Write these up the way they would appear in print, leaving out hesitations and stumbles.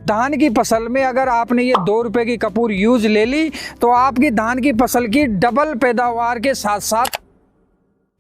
धान की फसल में अगर आपने ये 2 रुपए की कपूर यूज ले ली तो आपकी धान की फसल की डबल पैदावार के साथ साथ।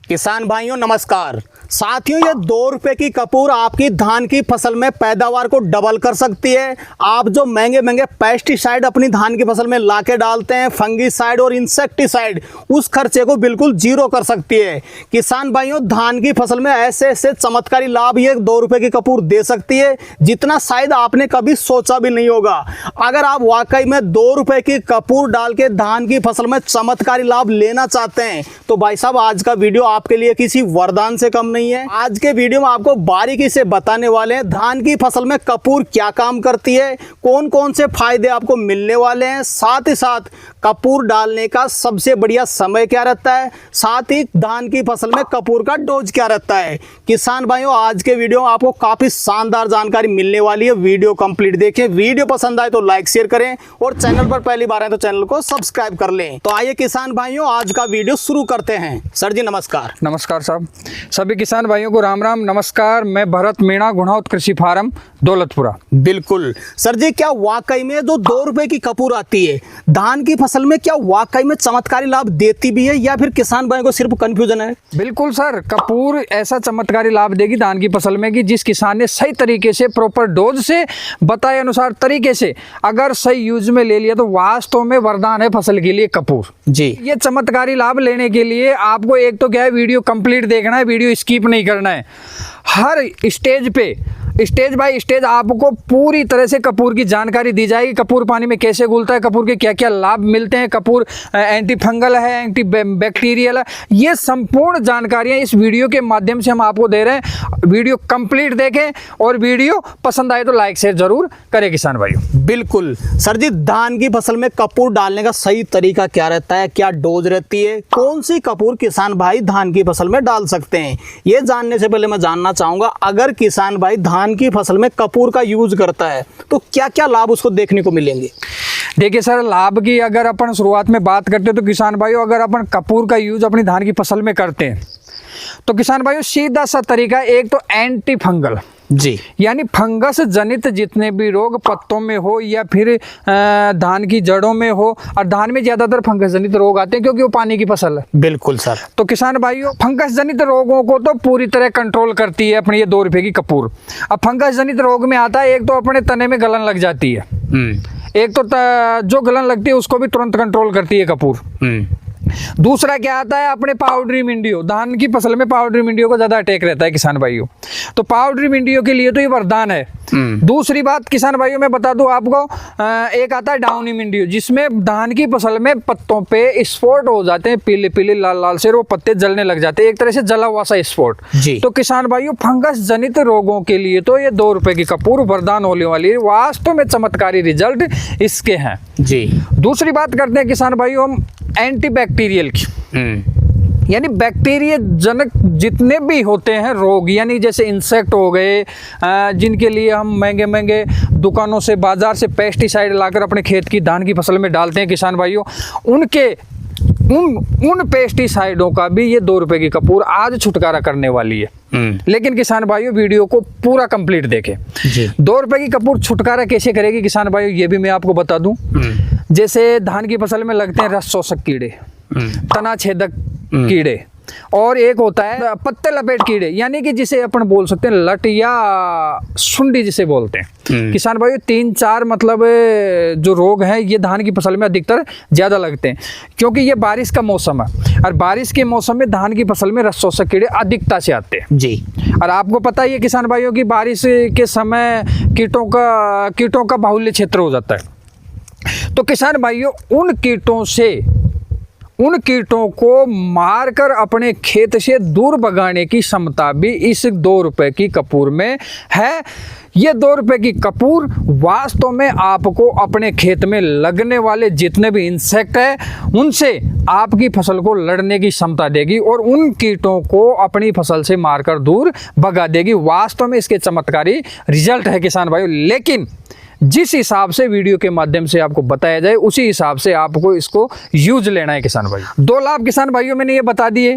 किसान भाइयों नमस्कार। साथियों, ये 2 रुपए की कपूर आपकी धान की फसल में पैदावार को डबल कर सकती है। आप जो महंगे महंगे पेस्टिसाइड अपनी धान की फसल में लाके डालते हैं, फंगीसाइड और इंसेक्टिसाइड, उस खर्चे को बिल्कुल जीरो कर सकती है। किसान भाइयों, धान की फसल में ऐसे ऐसे चमत्कारी लाभ ये 2 रुपए की कपूर दे सकती है जितना शायद आपने कभी सोचा भी नहीं होगा। अगर आप वाकई में 2 रुपए की कपूर डाल के धान की फसल में चमत्कारी लाभ लेना चाहते हैं तो भाई साहब, आज का वीडियो आपके लिए किसी वरदान से कम नहीं है। आज के वीडियो में आपको बारीकी से बताने वाले हैं धान की फसल में कपूर क्या काम करती है, कौन कौन से फायदे आपको मिलने वाले हैं, साथ ही साथ कपूर डालने का सबसे बढ़िया समय क्या रहता है, साथ ही धान की फसल में कपूर का डोज क्या रहता है। किसान भाइयों, आज के वीडियो में आपको काफी शानदार जानकारी मिलने वाली है। वीडियो कंप्लीट देखें। वीडियो पसंद आए तो लाइक शेयर करें और चैनल पर पहली बार आए तो चैनल को सब्सक्राइब कर लें। तो आइए किसान भाइयों, आज का वीडियो शुरू करते हैं। सर जी नमस्कार। नमस्कार साहब। सभी किसान भाइयों को राम राम नमस्कार। मैं भरत मीणा, गुणावत कृषि फार्म, दौलतपुरा। बिल्कुल सर जी, क्या वाकई में जो 2 रुपए की कपूर आती है धान की फसल में, क्या वाकई में चमत्कारी लाभ देती भी है या फिर किसान भाइयों को सिर्फ कंफ्यूजन है? बिल्कुल सर, कपूर ऐसा चमत्कारी लाभ देगी धान की फसल में कि जिस किसान ने सही तरीके से प्रॉपर डोज से बताए अनुसार तरीके से अगर सही यूज में ले लिया तो वास्तव में वरदान है फसल के लिए कपूर जी। ये चमत्कारी लाभ लेने के लिए आपको एक तो क्या है, वीडियो कंप्लीट देखना है, वीडियो स्किप नहीं करना है। हर स्टेज पे स्टेज बाय स्टेज आपको पूरी तरह से कपूर की जानकारी दी जाएगी। कपूर पानी में कैसे घुलता है, कपूर के क्या क्या लाभ मिलते हैं, कपूर एंटी फंगल है, एंटी बैक्टीरियल है, ये संपूर्ण जानकारियां इस वीडियो के माध्यम से हम आपको दे रहे हैं। वीडियो कंप्लीट देखें और वीडियो पसंद आए तो लाइक शेयर जरूर करें किसान भाइयों। बिल्कुल सर जी, धान की फसल में कपूर डालने का सही तरीका क्या रहता है, क्या डोज रहती है, कौन सी कपूर किसान भाई धान की फसल में डाल सकते हैं, ये जानने से पहले मैं जानना चाहूंगा, अगर किसान भाई धान की फसल में कपूर का यूज करता है तो क्या क्या लाभ उसको देखने को मिलेंगे? देखिए सर, लाभ की अगर अपन शुरुआत में बात करते हैं तो किसान भाइयों, अगर अपन कपूर का यूज अपनी धान की फसल में करते हैं तो किसान भाइयों सीधा सा तरीका, एक तो एंटी फंगल जी, यानी फंगस जनित जितने भी रोग पत्तों में हो या फिर धान की जड़ों में हो, और धान में ज्यादातर फंगस जनित रोग आते हैं क्योंकि वो पानी की फसल है। बिल्कुल सर। तो किसान भाइयों, फंगस जनित रोगों को तो पूरी तरह कंट्रोल करती है अपनी ये 2 रुपए की कपूर। अब फंगस जनित रोग में आता है, एक तो अपने तने में गलन लग जाती है, एक तो जो गलन लगती है उसको भी तुरंत कंट्रोल करती है कपूर। दूसरा क्या आता है, अपने पाउडरी मिंडियो, धान की फसल में पाउडरी मिंडियो को ज्यादा अटैक रहता है किसान भाइयों, तो पाउडरी मिंडियो के लिए तो ये वरदान है। दूसरी बात किसान भाइयों मैं बता दूं आपको, एक आता है डाउनी मिंडियो, जिसमें धान की फसल में पत्तों पे स्पॉट हो जाते हैं, पीले पीले लाल लाल से वो पत्ते जलने लग जाते हैं, एक तरह से जला हुआ सा स्पॉट। तो किसान भाइयों, फंगस जनित रोगों के लिए तो ये 2 रुपए की कपूर वरदान होने वाली है। वास्तव में चमत्कारी रिजल्ट इसके हैं जी। दूसरी बात करते हैं किसान भाइयों हम एंटी बैक्टीरियल की, यानी बैक्टीरिया जनक जितने भी होते हैं रोग, यानी जैसे इंसेक्ट हो गए, जिनके लिए हम महंगे महंगे दुकानों से बाजार से पेस्टिसाइड लाकर अपने खेत की धान की फसल में डालते हैं किसान भाइयों, उनके उन पेस्टिसाइडों का भी ये 2 रुपए की कपूर आज छुटकारा करने वाली है। लेकिन किसान भाइयों वीडियो को पूरा कंप्लीट देखें। 2 रुपए की कपूर छुटकारा कैसे करेगी किसान भाइयों, ये भी मैं आपको बता दूं। जैसे धान की फसल में लगते हैं रस शोषक कीड़े, तना छेदक कीड़े, और एक होता है पत्ते लपेट कीड़े, यानी कि जिसे अपन बोल सकते हैं लट या सुंडी जिसे बोलते हैं। किसान भाइयों 3-4 मतलब जो रोग हैं ये धान की फसल में अधिकतर ज्यादा लगते हैं क्योंकि ये बारिश का मौसम है, और बारिश के मौसम में धान की फसल में रस शोषक कीड़े अधिकता से आते हैं जी। और आपको पता ही है किसान भाइयों की बारिश के समय कीटों का बाहुल्य क्षेत्र हो जाता है। तो किसान भाइयों, उन कीटों को मारकर अपने खेत से दूर भगाने की क्षमता भी इस 2 रुपए की कपूर में है। ये 2 रुपए की कपूर वास्तव में आपको अपने खेत में लगने वाले जितने भी इंसेक्ट है उनसे आपकी फसल को लड़ने की क्षमता देगी और उन कीटों को अपनी फसल से मारकर दूर भगा देगी। वास्तव में इसके चमत्कारी रिजल्ट है किसान भाइयों। लेकिन जिस हिसाब से वीडियो के माध्यम से आपको बताया जाए उसी हिसाब से आपको इसको यूज लेना है किसान भाई। 2 लाभ किसान भाइयों मैंने ये बता दिए,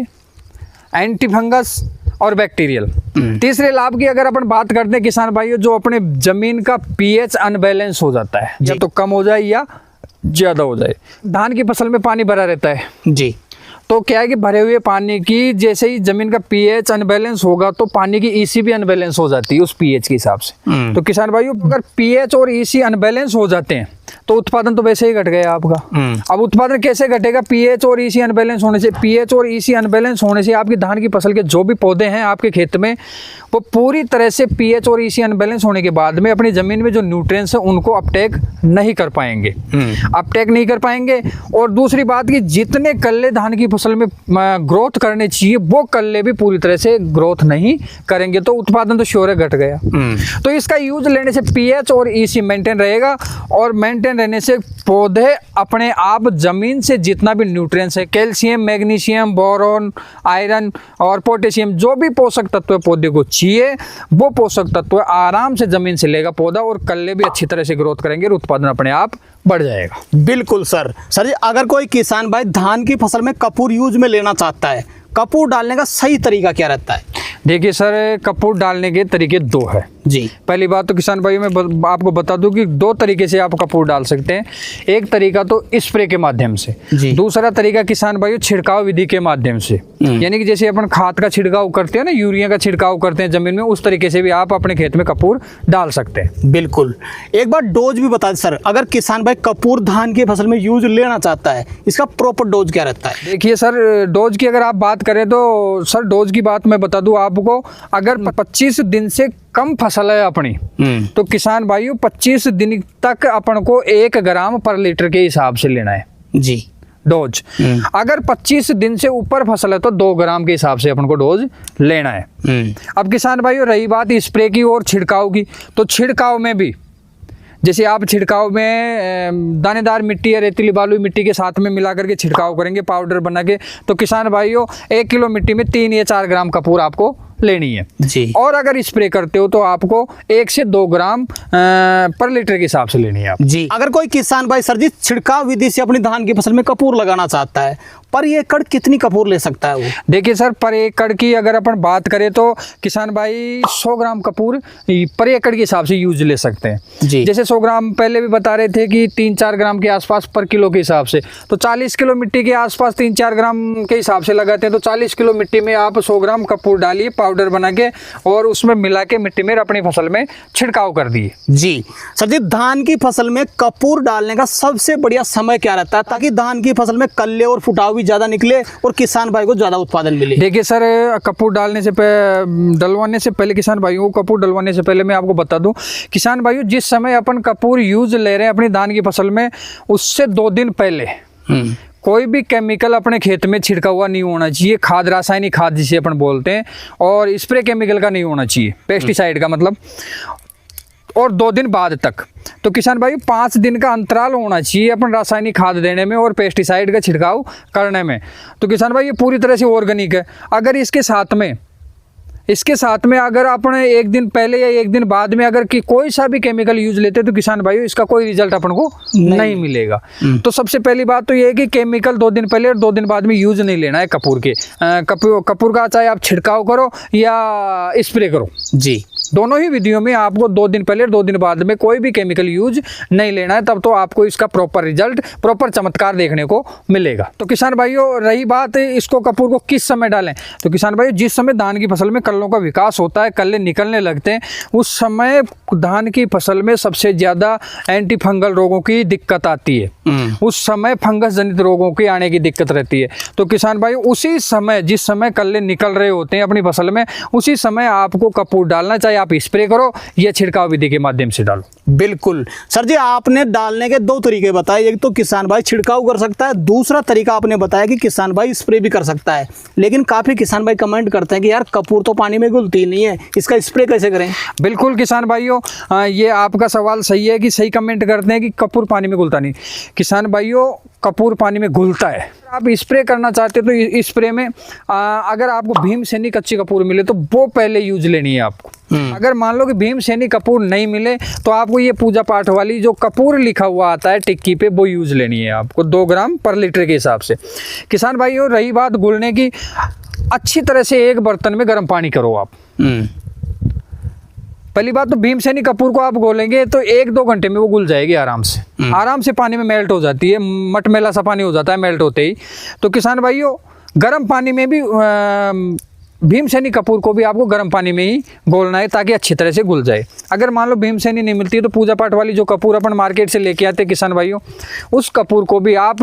एंटी फंगस और बैक्टीरियल। तीसरे लाभ की अगर अपन बात करते हैं किसान भाइयों, जो अपने जमीन का पीएच अनबैलेंस हो जाता है, या तो कम हो जाए या ज्यादा हो जाए। धान की फसल में पानी भरा रहता है जी, तो क्या है कि भरे हुए पानी की जैसे ही जमीन का पीएच अनबैलेंस होगा तो पानी की ईसी भी अनबैलेंस हो जाती है उस पीएच के हिसाब से। तो किसान भाइयों, अगर पीएच और ईसी अनबैलेंस हो जाते हैं तो उत्पादन तो वैसे ही घट गया आपका। अब उत्पादन कैसे घटेगा? पीएच और ईसी अनबैलेंस होने से। पीएच और ईसी अनबैलेंस होने से आपकी धान की फसल के जो भी पौधे हैं आपके खेत में, वो पूरी तरह से पीएच और ईसी अनबैलेंस होने के बाद में अपनी जमीन में जो न्यूट्रिएंट्स हैं उनको अपटेक नहीं कर पाएंगे, अपटेक नहीं कर पाएंगे। और दूसरी बात कि जितने कल्ले धान की फसल में ग्रोथ करने चाहिए वो कल्ले भी पूरी तरह से ग्रोथ नहीं करेंगे, तो उत्पादन तो श्योर है घट गया। तो इसका यूज लेने से पीएच और ईसी मेंटेन रहेगा, और मेंटेन रहने से पौधे अपने आप जमीन से जितना भी न्यूट्रिएंट्स है, कैल्शियम, मैग्नीशियम, बोरॉन, आयरन और पोटेशियम, जो भी पोषक तत्व पौधे को चाहिए वो पोषक तत्व आराम से जमीन से लेगा पौधा, और कल्ले भी अच्छी तरह से ग्रोथ करेंगे और उत्पादन अपने आप बढ़ जाएगा। बिल्कुल सर जी, अगर कोई किसान भाई धान की फसल में कपूर यूज में लेना चाहता है, कपूर डालने का सही तरीका क्या रहता है? देखिए सर, कपूर डालने के तरीके दो है जी। पहली बात तो किसान भाइयों, मैं आपको बता दूं कि दो तरीके से आप कपूर डाल सकते हैं। एक तरीका तो स्प्रे के माध्यम से, दूसरा तरीका किसान भाइयों छिड़काव विधि के माध्यम से। यानी कि जैसे अपन खाद का छिड़काव करते हैं ना, यूरिया का छिड़काव करते हैं जमीन में, उस तरीके से भी आप अपने खेत में कपूर डाल सकते हैं। बिल्कुल। एक बार डोज भी बता दें सर, अगर किसान भाई कपूर धान की फसल में यूज लेना चाहता है, इसका प्रॉपर डोज क्या रहता है? देखिए सर, डोज की अगर आप बात करें तो सर डोज की बात मैं बता दूं आपको, अगर 25 दिन से कम फसल है अपनी तो किसान भाइयों 25 दिन तक अपन को 1 ग्राम पर लीटर के हिसाब से लेना है जी डोज। अगर 25 दिन से ऊपर फसल है तो 2 ग्राम के हिसाब से अपन को डोज लेना है। अब किसान भाइयों रही बात स्प्रे की और छिड़काव की, तो छिड़काव में भी जैसे आप छिड़काव में दानेदार मिट्टी या रेतीली बालू मिट्टी के साथ में मिला करके छिड़काव करेंगे पाउडर बना के, तो किसान भाइयों 1 किलो मिट्टी में 3 या 4 ग्राम कपूर आपको लेनी है जी। और अगर स्प्रे करते हो तो आपको 1 से 2 ग्राम पर लीटर के हिसाब से लेनी है आप जी। अगर कोई किसान भाई सर जी छिड़काव विधि से अपनी धान की फसल में कपूर लगाना चाहता है, पर एकड़ कितनी कपूर ले सकता है वो? देखिए सर, पर एकड़ की अगर अपन बात करें तो किसान भाई 100 ग्राम कपूर पर एकड़ के हिसाब से यूज ले सकते हैं जी। जैसे 100 ग्राम पहले भी बता रहे थे कि 3-4 ग्राम के आसपास पर किलो के हिसाब से, तो 40 किलो मिट्टी के आसपास 3-4 ग्राम के हिसाब से लगाते हैं, तो 40 किलो मिट्टी में आप 100 ग्राम कपूर डालिए पाउडर बना के और उसमें मिला के मिट्टी में अपनी फसल में छिड़काव कर दिए। जी सर जी, धान की फसल में कपूर डालने का सबसे बढ़िया समय क्या रहता है ताकि धान की फसल में कल्ले और फुटाव भी ज्यादा निकले और किसान भाई को ज्यादा उत्पादन मिले? देखिए सर, कपूर डलवाने से पहले किसान भाइयों को कपूर डलवाने से पहले मैं आपको बता दूं, किसान भाइयों जिस समय अपन कपूर यूज ले रहे हैं अपनी धान की फसल में, उससे 2 दिन पहले कोई भी केमिकल अपने खेत में छिड़का हुआ नहीं होना चाहिए। खाद, रासायनिक खाद जिसे अपन बोलते हैं, और स्प्रे केमिकल का नहीं होना चाहिए, पेस्टिसाइड का मतलब। और 2 दिन बाद तक तो किसान भाई 5 दिन का अंतराल होना चाहिए अपन रासायनिक खाद देने में और पेस्टिसाइड का छिड़काव करने में। तो किसान भाई ये पूरी तरह से ऑर्गेनिक है। अगर इसके साथ में अगर अपन 1 दिन पहले या 1 दिन बाद में अगर कोई सा भी केमिकल यूज लेते तो किसान भाइयों इसका कोई रिजल्ट अपन को नहीं मिलेगा। तो सबसे पहली बात तो ये है कि केमिकल 2 दिन पहले और 2 दिन बाद में यूज नहीं लेना है कपूर के। कपूर का चाहे आप छिड़काव करो या स्प्रे करो जी, दोनों ही विधियों में आपको 2 दिन पहले और 2 दिन बाद में कोई भी केमिकल यूज नहीं लेना है, तब तो आपको इसका प्रॉपर रिजल्ट, प्रॉपर चमत्कार देखने को मिलेगा। तो किसान भाइयों रही बात इसको कपूर को किस समय डालें, तो किसान भाइयों जिस समय धान की फसल में कल्लों का विकास होता है, कल्ले निकलने लगते हैं, उस समय धान की फसल में सबसे ज्यादा एंटी फंगल रोगों की दिक्कत आती है। उस समय फंगस जनित रोगों की आने की दिक्कत रहती है। तो किसान भाई उसी समय, जिस समय कल्ले निकल रहे होते हैं अपनी फसल में, उसी समय आपको कपूर डालना, चाहे आप स्प्रे करो या छिड़काव विधि के माध्यम से डालो। बिल्कुल सर जी, आपने डालने के 2 तरीके बताए, एक तो किसान भाई छिड़काव कर सकता है, दूसरा तरीका आपने बताया कि किसान भाई स्प्रे भी कर सकता है। लेकिन काफी किसान भाई कमेंट करते हैं कि यार कपूर तो पानी में घुलती नहीं है, इसका स्प्रे कैसे करें? बिल्कुल किसान भाइयों, ये आपका सवाल सही है कि सही कमेंट करते हैं कि कपूर पानी में घुलता नहीं। किसान भाइयों कपूर पानी में घुलता है। आप स्प्रे करना चाहते हो तो इस स्प्रे में अगर आपको भीमसेनी कच्ची कपूर मिले तो वो पहले यूज लेनी है आपको। अगर मान लो कि भीमसेनी कपूर नहीं मिले तो आपको ये पूजा पाठ वाली जो कपूर लिखा हुआ आता है टिक्की पे वो यूज लेनी है आपको 2 ग्राम पर लीटर के हिसाब से। किसान भाइयों, रही बात घुलने की, अच्छी तरह से एक बर्तन में गर्म पानी करो आप। पहली बात तो भीमसेनी कपूर को आप घोलेंगे तो 1-2 घंटे में वो घुल जाएगी आराम से पानी में मेल्ट हो जाती है, मटमैला सा पानी हो जाता है मेल्ट होते ही। तो किसान भाइयों, गर्म पानी में भी भीमसेनी कपूर को भी आपको गर्म पानी में ही घोलना है ताकि अच्छी तरह से घुल जाए। अगर मान लो भीमसेनी नहीं मिलती है तो पूजा पाठ वाली जो कपूर अपन मार्केट से लेके आते हैं किसान भाइयों, उस कपूर को भी आप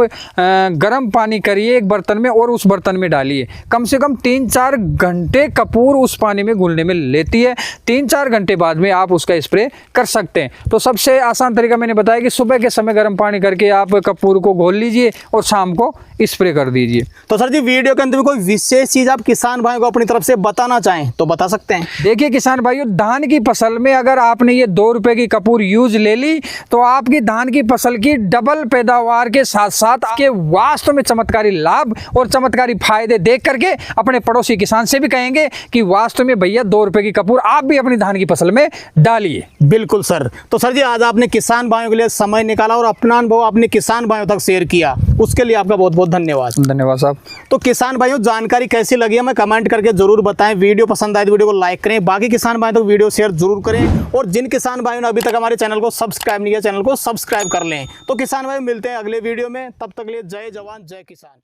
गर्म पानी करिए एक बर्तन में और उस बर्तन में डालिए। कम से कम 3-4 घंटे कपूर उस पानी में घुलने में लेती है। 3-4 घंटे बाद में आप उसका स्प्रे कर सकते हैं। तो सबसे आसान तरीका मैंने बताया कि सुबह के समय गर्म पानी करके आप कपूर को घोल लीजिए और शाम को स्प्रे कर दीजिए। तो सर जी, वीडियो के अंत में कोई विशेष चीज आप किसान भाइयों को अपनी तरफ से बताना चाहें तो बता सकते हैं। देखिए किसान भाइयों, धान की फसल में अगर आपने ये 2 रुपए की कपूर यूज ले ली तो आपकी धान की फसल की डबल पैदावार के साथ साथ आपके वास्तव में चमत्कारी लाभ और चमत्कारी फायदे देख करके अपने पड़ोसी किसान से भी कहेंगे कि वास्तव में भैया 2 रुपए की कपूर आप भी अपनी धान की फसल में डालिए। बिल्कुल सर। तो सर जी, आज आपने किसान भाइयों के लिए समय निकाला और अपना अनुभव अपने किसान भाइयों तक शेयर किया, उसके लिए आपका बहुत बहुत धन्यवाद। धन्यवाद साहब। तो किसान भाइयों, जानकारी कैसी लगी हमें कमेंट करके जरूर बताएं। वीडियो पसंद आए तो वीडियो को लाइक करें, बाकी किसान भाइयों तक वीडियो शेयर जरूर करें और जिन किसान भाइयों ने अभी तक हमारे चैनल को सब्सक्राइब नहीं किया, चैनल को सब्सक्राइब कर लें। तो किसान भाई, मिलते हैं अगले वीडियो में, तब तक के लिए जय जवान जय किसान।